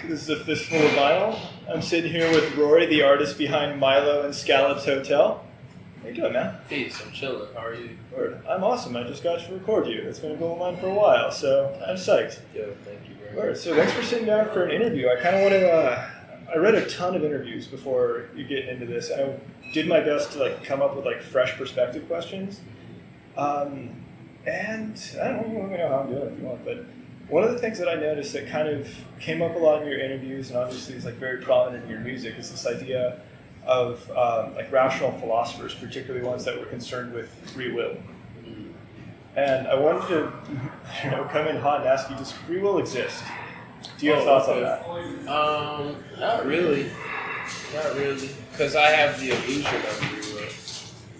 This is A Fistful of Vinyl. I'm sitting here with Rory, the artist behind MILO and Scallop's Hotel. How you doing, man? Peace, I'm chilling. How are you? Word. I'm awesome. I just got to record you. It's been a goal of mine for a while, so I'm psyched. Yo, thank you very Word. much. So thanks for sitting down for an interview. I kind of want to... I read a ton of interviews before you get into this. I did my best to come up with fresh perspective questions. And I don't know, let me know how I'm doing if you want, but one of the things that I noticed that kind of came up a lot in your interviews and obviously is very prominent in your music is this idea of rational philosophers, particularly ones that were concerned with free will. And I wanted to come in hot and ask you, does free will exist? Do you have thoughts on that? Not really. Not really. Because I have the illusion of free will.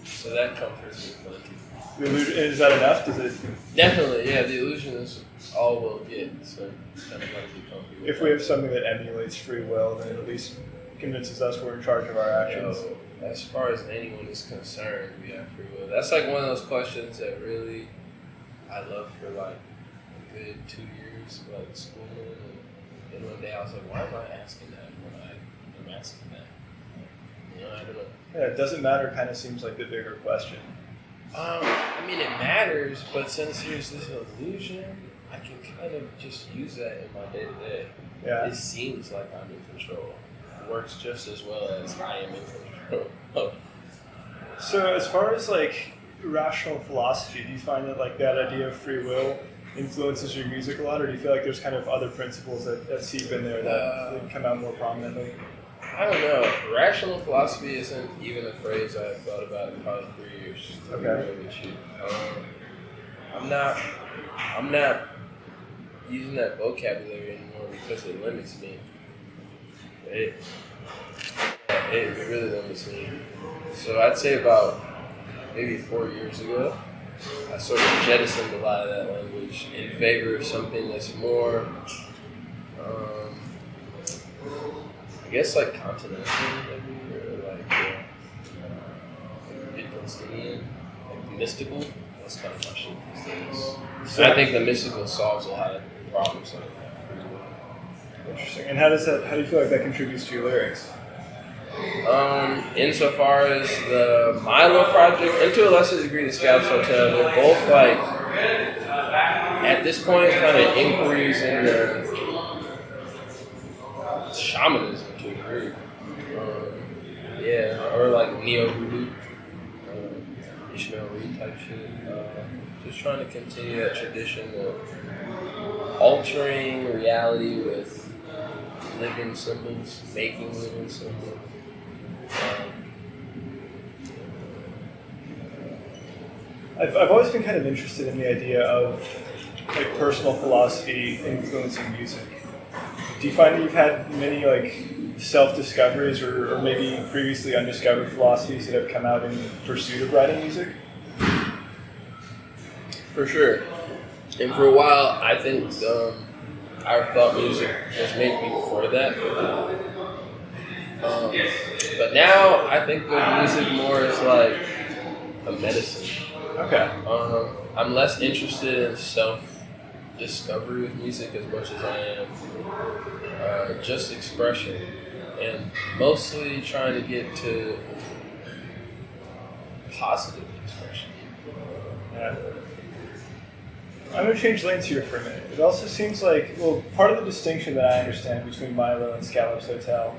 So that comforts me plenty. The illusion, is that enough? Does it? Definitely, yeah. The illusion is all we'll get. So kind of be comfy with if we have something that emulates free will, then it at least convinces us we're in charge of our actions. As far as anyone is concerned, we have free will. That's one of those questions that really I love for a good 2 years, schooling. And one day I was like, why am I asking that when I'm asking that? I don't know. Yeah, it doesn't matter kind of seems like the bigger question. It matters, but since there's this illusion, I can kind of just use that in my day-to-day. Yeah. It seems like I'm in control. It works just as well as I am in control. So as far as rational philosophy, do you find that that idea of free will influences your music a lot, or do you feel like there's kind of other principles that seep in there that come out more prominently? I don't know. Rational philosophy isn't even a phrase I've thought about in probably 3 years. Okay. I'm not using that vocabulary anymore because it limits me. It really limits me. So I'd say about maybe 4 years ago, I sort of jettisoned a lot of that language in favor of something that's more, I guess continental, maybe, or Wittgensteinian, mystical. That's kind of my shit these days. So I think the mystical solves a lot of problems like that. Interesting. And how do you feel like that contributes to your lyrics? Insofar as the MILO project, and to a lesser degree the Scouts Hotel, they're both at this point kind of inquiries into shamanism to a degree. Or neo-voodoo, Ishmael Reed type shit. Just trying to continue that tradition of altering reality with living symbols, making living symbols. I've always been kind of interested in the idea of personal philosophy influencing music. Do you find that you've had many self-discoveries or maybe previously undiscovered philosophies that have come out in pursuit of writing music? For sure. And for a while, I think I thought music was made before that. But now I think of music more as a medicine. Okay. I'm less interested in self-discovery with music as much as I am just expression, and mostly trying to get to positive expression. Yeah. I'm going to change lanes here for a minute. It also seems part of the distinction that I understand between MILO and Scallop's Hotel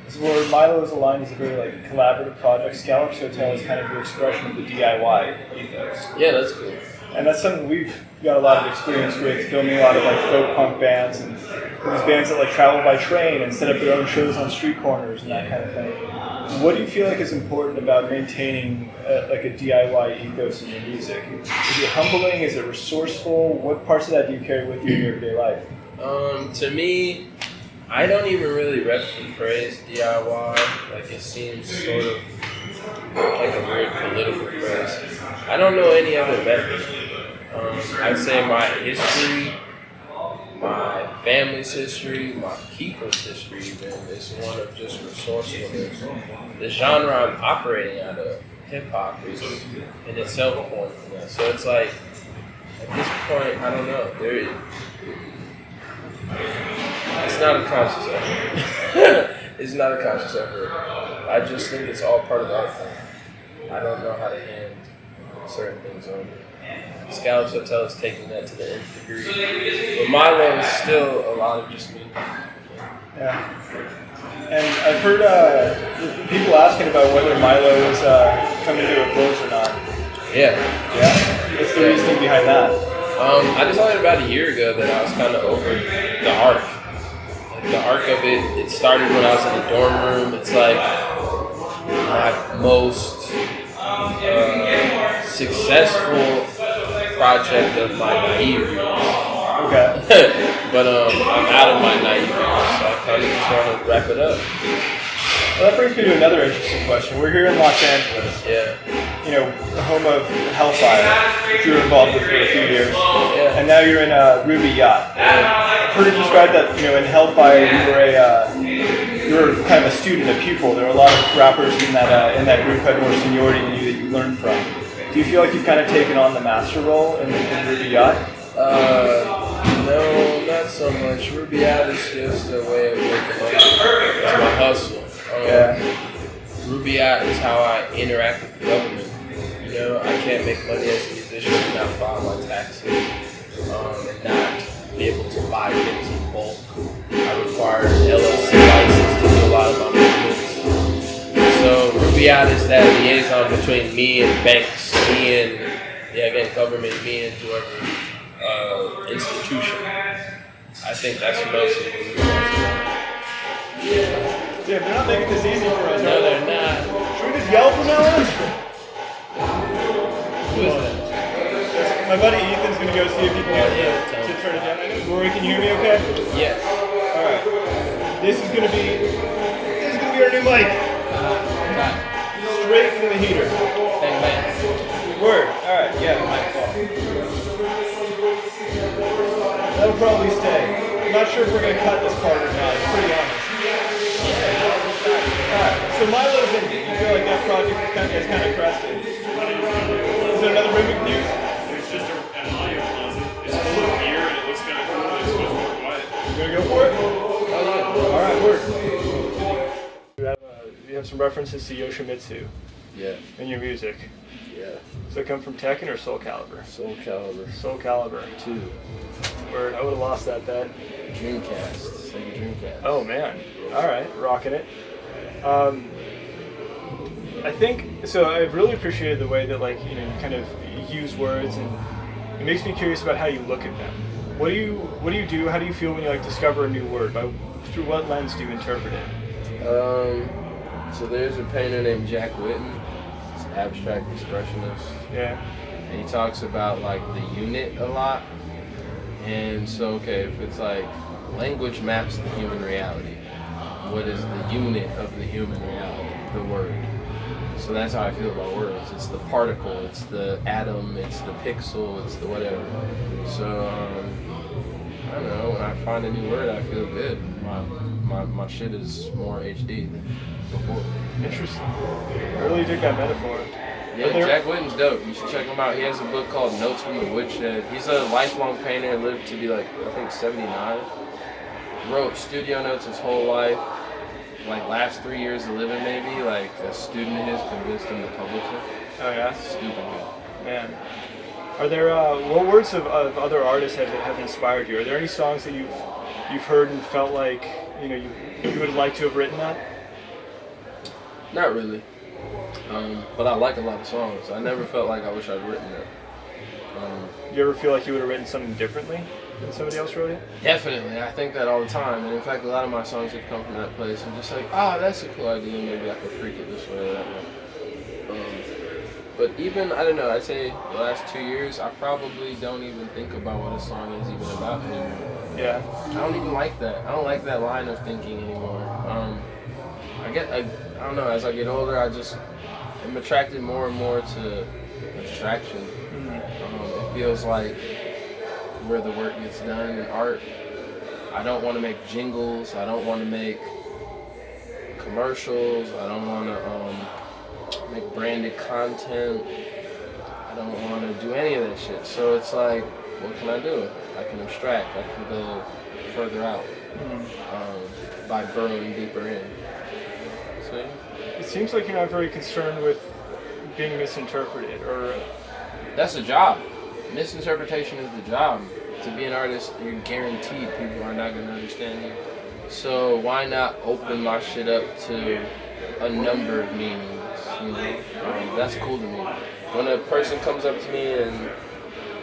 is where MILO is aligned as a very collaborative project. Scallop's Hotel is kind of the expression of the DIY ethos. Yeah, that's cool. And that's something we've got a lot of experience with, filming a lot of folk punk bands and these bands that travel by train and set up their own shows on street corners and that kind of thing. What do you feel is important about maintaining a DIY ethos in your music? Is it humbling? Is it resourceful? What parts of that do you carry with you in your everyday life? To me, I don't even really rep the phrase DIY. It seems sort of like a weird political phrase. I don't know any other method. I'd say my history, my family's history, my people's history even is one of just resourcefulness. The genre I'm operating out of, hip-hop, is in itself born from that. So it's at this point, I don't know. It's not a conscious effort. It's not a conscious effort. I just think it's all part of the art form. I don't know how to hand certain things on. Scallops Hotel is taking that to the nth degree. But MILO is still a lot of just me. Yeah. And I've heard people asking about whether MILO is coming to a close or not. Yeah. Yeah. What's the reasoning behind that? I decided about a year ago that I was kind of over the arc. Like the arc of it started when I was in the dorm room. It's like my most successful project of my naive years. Okay. But I'm out of my naive years, so I kind of just want to wrap it up. Well, that brings me to another interesting question. We're here in Los Angeles. Yeah. You know, the home of Hellfire, which you were involved with for a few years. Yeah. And now you're in Ruby Yacht. I've heard it described that, you know, in Hellfire you were kind of a student, a pupil. There were a lot of rappers in that group who had more seniority than you that you learned from. Do you feel like you've kind of taken on the master role in Ruby Yacht? No, not so much. Ruby Yacht is just a way of making money. It's my hustle. Ruby Yacht is how I interact with the government. You know, I can't make money as a musician and not file my taxes, and not be able to buy things in bulk. I require an LLC license to do a lot of my movements. So Ruby Yacht is that liaison between me and banks, me and, government, me and whoever institution. I think that's mostly what Ruby Yacht is. Yeah, they're not making this easy for us. No, they're not. Should we just yell from now on? Who is that? My buddy Ethan's going to go see if he can get to turn it down. Rory, can you hear me okay? Yes. Alright. This is going to be our new mic. Straight from the heater. Bang, bang. Word. Alright, yeah, my fault. That'll probably stay. I'm not sure if we're going to cut this part or not. It's pretty honest. Alright, so MILO's in. You feel like that project is kind of crested. Is there another room we can use? There's just an audio closet. It's full of beer and it looks kind of cool. It's supposed to be quiet. You gonna go for it? Alright, word. You have some references to Yoshimitsu Yeah. in your music. Yeah. Does that come from Tekken or Soul Calibur? Soul Calibur. Soul Calibur. 2. Word, I would have lost that bet. Dreamcast. Sega Dreamcast. Oh man. Alright, rocking it. I think so. I've really appreciated the way that, like, you know, you kind of use words, and it makes me curious about how you look at them. What do you do? How do you feel when you like discover a new word? Through what lens do you interpret it? So there's a painter named Jack Whitten. He's an abstract expressionist. Yeah. And he talks about like the unit a lot. And so, okay, if it's like language maps the human reality, what is the unit of the human reality? The word. So that's how I feel about words. It's the particle, it's the atom, it's the pixel, it's the whatever. So I don't know, when I find a new word I feel good. My shit is more HD than before. Interesting. I really dig that metaphor. Yeah, Jack Whitten's dope. You should check him out. He has a book called Notes from the Woodshed. He's a lifelong painter, lived to be like, I think 79. Wrote studio notes his whole life. Like last 3 years of living maybe, like a student of his convinced him to publish it. Oh yeah? Stupid good. Man. Are there, what words of other artists have inspired you? Are there any songs that you've heard and felt like, you know, you would like to have written that? Not really. But I like a lot of songs. I never felt like I wish I'd written it. You ever feel like you would have written something differently than somebody else wrote it? Definitely. I think that all the time. And in fact, a lot of my songs have come from that place. I'm just like, that's a cool idea. Maybe I could freak it this way or that way. But even, I don't know, I'd say the last 2 years, I probably don't even think about what a song is even about anymore. Yeah. I don't even like that. I don't like that line of thinking anymore. I don't know, as I get older, I'm attracted more and more to abstraction. It feels like where the work gets done in art. I don't want to make jingles. I don't want to make commercials. I don't want to make branded content. I don't want to do any of that shit. So it's like, what can I do? I can abstract. I can go further out. by burrowing deeper in. So, It seems like you're not very concerned with being misinterpreted, or that's the job. Misinterpretation is the job. To be an artist, you're guaranteed people are not going to understand you. So why not open my shit up to a number of meanings, you know? That's cool to me. When a person comes up to me and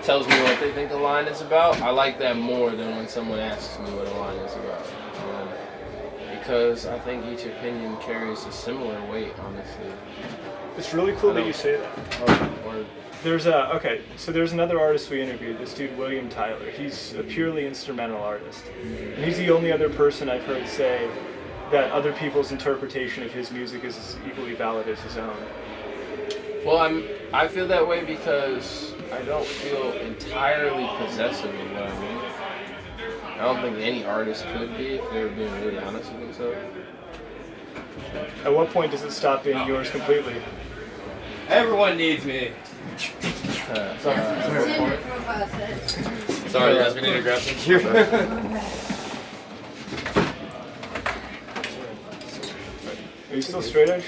tells me what they think a line is about, I like that more than when someone asks me what a line is about. Because I think each opinion carries a similar weight, honestly. it's really cool that you say that. Or There's there's another artist we interviewed, this dude William Tyler. He's a purely instrumental artist. And he's the only other person I've heard say that other people's interpretation of his music is equally valid as his own. well, I feel that way because I don't feel entirely possessive of what I mean. I don't think any artist could be if they were being really honest with themselves. At what point does it stop being yours completely? Everyone needs me. Sorry, guys, we need to grab some cheer. Are you still straight edge?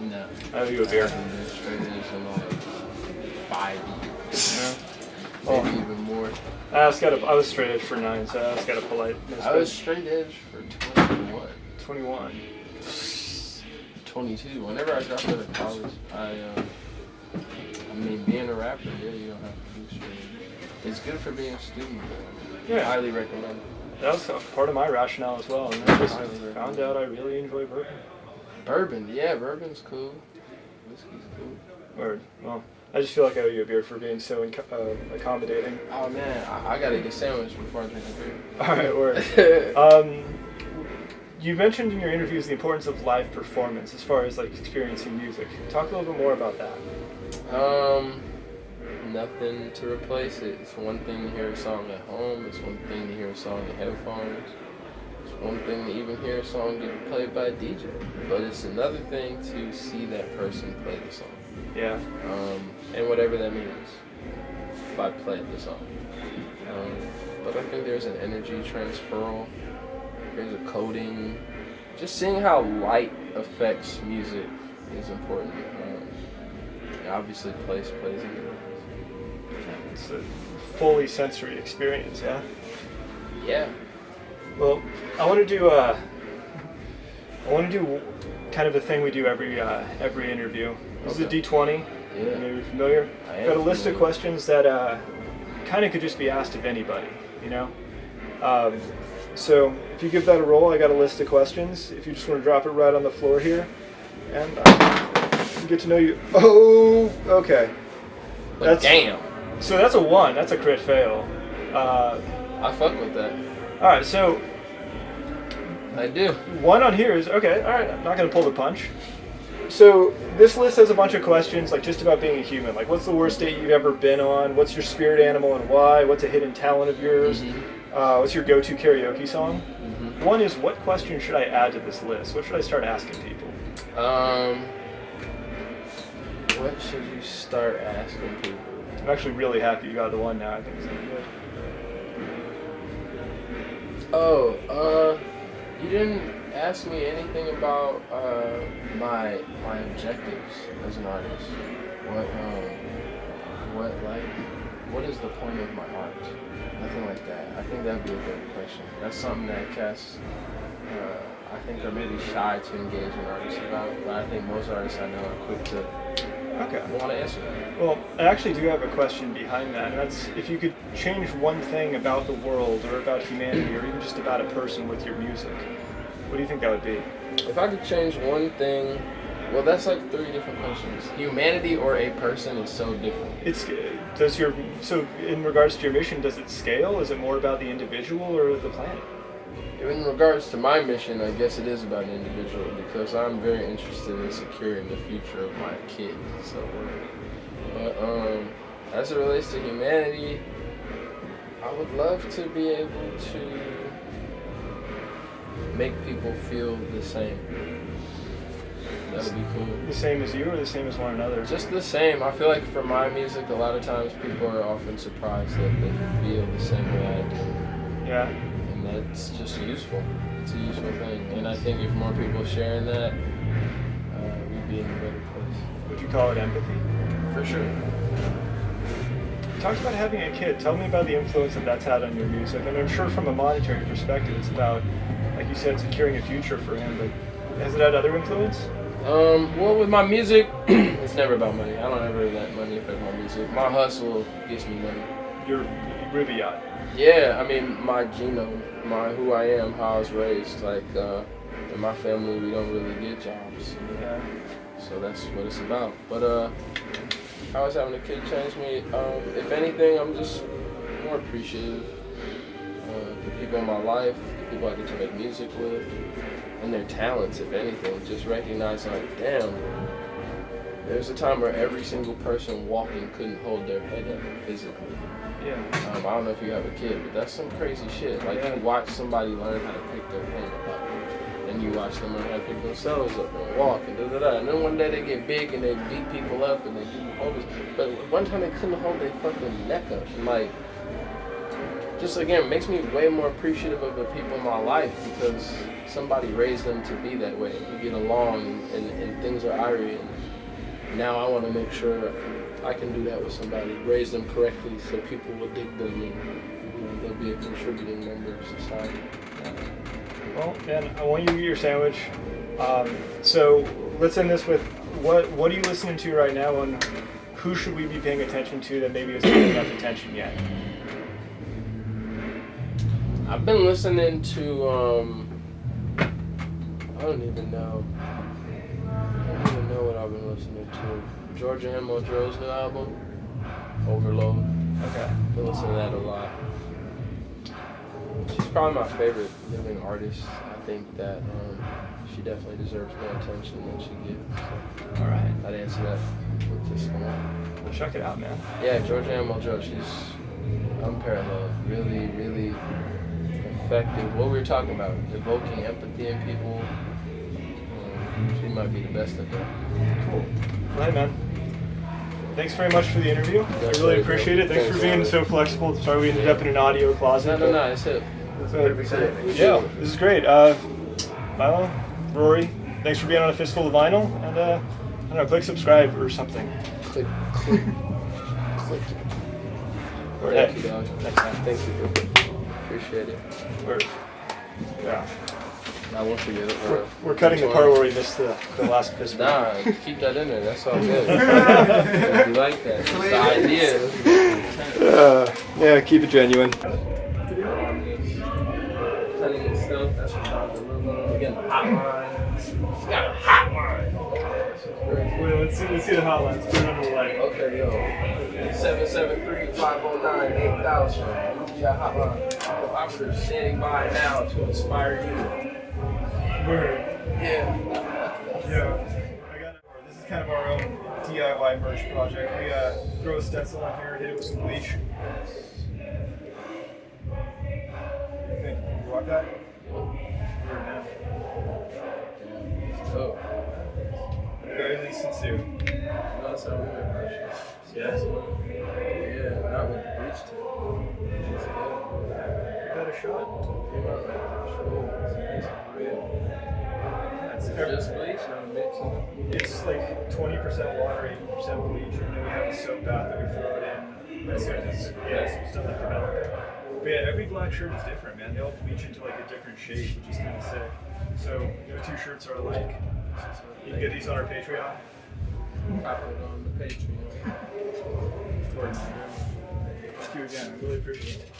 No. I owe you a beer. I've been straight edge for like 5 years. Yeah. Maybe even more. I was straight edge for 9, so I just got a polite. I was straight edge for 21. 21. 22. Whenever I dropped out of college, I mean, being a rapper, yeah, you don't have to do straight edge. It's good for being a student, though. Yeah. Highly recommend it. That was part of my rationale as well. And I just found out I really enjoy bourbon. Bourbon, yeah, bourbon's cool. Whiskey's cool. Word. Well, I just feel like I owe you a beer for being so accommodating. Oh man, I gotta get a sandwich before I drink a beer. Alright, word. You mentioned in your interviews the importance of live performance as far as like experiencing music. Talk a little bit more about that. Nothing to replace it. It's one thing to hear a song at home. It's one thing to hear a song in headphones. It's one thing to even hear a song get played by a DJ. But it's another thing to see that person play the song. Yeah. And whatever that means by playing the song. But I think there's an energy transferal. There's a coding. Just seeing how light affects music is important. Obviously, place plays into it. It's a fully sensory experience, yeah? Yeah. Well, I want to do kind of a thing we do every interview. It's a D20. Yeah. Maybe you're familiar. I am Got a list of familiar. questions that kind of could just be asked of anybody, you know? So if you give that a roll, I got a list of questions. If you just want to drop it right on the floor here, and get to know you. Oh, okay. But damn. So that's a 1. That's a crit fail. I fuck with that. All right, so I do. 1 on here is okay. All right, I'm not gonna pull the punch. So this list has a bunch of questions, like just about being a human. Like, what's the worst date you've ever been on? What's your spirit animal and why? What's a hidden talent of yours? What's your go-to karaoke song? One is, what question should I add to this list? What should I start asking people? What should you start asking people? I'm actually really happy you got the 1 now. I think it's gonna be good. Oh, you didn't ask me anything about my objectives as an artist. What is the point of my art? Nothing like that. I think that'd be a good question. That's something that cats, I think, are maybe shy to engage an artist about. But I think most artists I know are quick to want to answer that. Well, I actually do have a question behind that, and that's if you could change one thing about the world or about humanity or even just about a person with your music, what do you think that would be? If I could change one thing, well, that's like 3 different questions. Humanity or a person is so different. So in regards to your mission, does it scale? Is it more about the individual or the planet? In regards to my mission, I guess it is about an individual because I'm very interested in securing the future of my kids. So, but as it relates to humanity, I would love to be able to make people feel the same. That would be cool. The same as you or the same as one another? Just the same. I feel like for my music, a lot of times people are often surprised that they feel the same way I do. Yeah. And and that's just useful. It's a useful thing, and I think if more people sharing that, we'd be in a better place. Would you call it empathy? For sure. You talked about having a kid. Tell me about the influence that that's had on your music. And I'm sure from a monetary perspective, it's about, like you said, securing a future for him. But has it had other influence? Well, with my music, it's never about money. I don't ever let money affect my music. My hustle gets me money. You're Ruby Yacht. Yeah, I mean, my genome, who I am, how I was raised. Like, in my family, we don't really get jobs. Yeah. So that's what it's about. But how is having a kid changed me? If anything, I'm just more appreciative of the people in my life, the people I get to make music with, and their talents, if anything. Just recognizing, like, damn, there's a time where every single person walking couldn't hold their head up physically. Yeah. I don't know if you have a kid, but that's some crazy shit. Like, you watch somebody learn how to pick their pen up, and you watch them learn how to pick themselves up and walk and da-da-da. And then one day they get big and they beat people up and they do homies. But one time they couldn't hold their fucking neck up. And like, just again, makes me way more appreciative of the people in my life because somebody raised them to be that way. We get along and things are irie. And now I want to make sure I can do that with somebody, raise them correctly so people will dig them and they'll be a contributing member of society. Well, man, I want you to get your sandwich. So let's end this with what are you listening to right now, and who should we be paying attention to that maybe isn't getting enough attention yet? I've been listening to I don't even know what I've been listening to. Georgia and Mojo's new album, Overload. Okay. I've been listening to that a lot. She's probably my favorite living artist. I think that she definitely deserves more attention than she gets. So All right. I'd answer that with this one. Well, check it out, man. Yeah, Georgia and Mojo, she's unparalleled. Really, really effective. What we were talking about, evoking empathy in people. She might be the best at that. Cool. Well, hey, man. Thanks very much for the interview. I really appreciate it. Thanks for being so flexible. Sorry we ended up in an audio closet. No, it's it. Yeah, this is great. MILO, Rory, thanks for being on A Fistful of Vinyl. And, I don't know, click subscribe or something. Click. Thank you, dog. Next time. Thank you. Appreciate it. Yeah. I won't forget it. We're cutting the part where we missed the last fistful. Nah, keep that in there. That's all good. You like that. It's the idea. Yeah, keep it genuine. That's what again, hotline. It's got a hotline. Wait, let's see the hotline. Let's put it under the light. Okay, yo. 773-509-8000. Yeah, hotline. The operator standing by now to inspire you. Word. Yeah. This is kind of our own DIY merch project. We throw a stencil on here, hit it with some bleach. What do you think? You want that? Oh. Very least sincere. That's how we make merch. Yes? Yeah, not with the bleach tip. Give that a shot. Came out like this. It's Just bleach, not a mix of it. It's like 20% water, 80% bleach, and then we have a soap bath that we throw it in. That's stuff like Cabano. But yeah, every black shirt is different, man. They all bleach into like a different shape, which is kind of sick. So no two shirts are alike. You can get these on our Patreon. Pop it on the Patreon. Thank you again. I really appreciate it.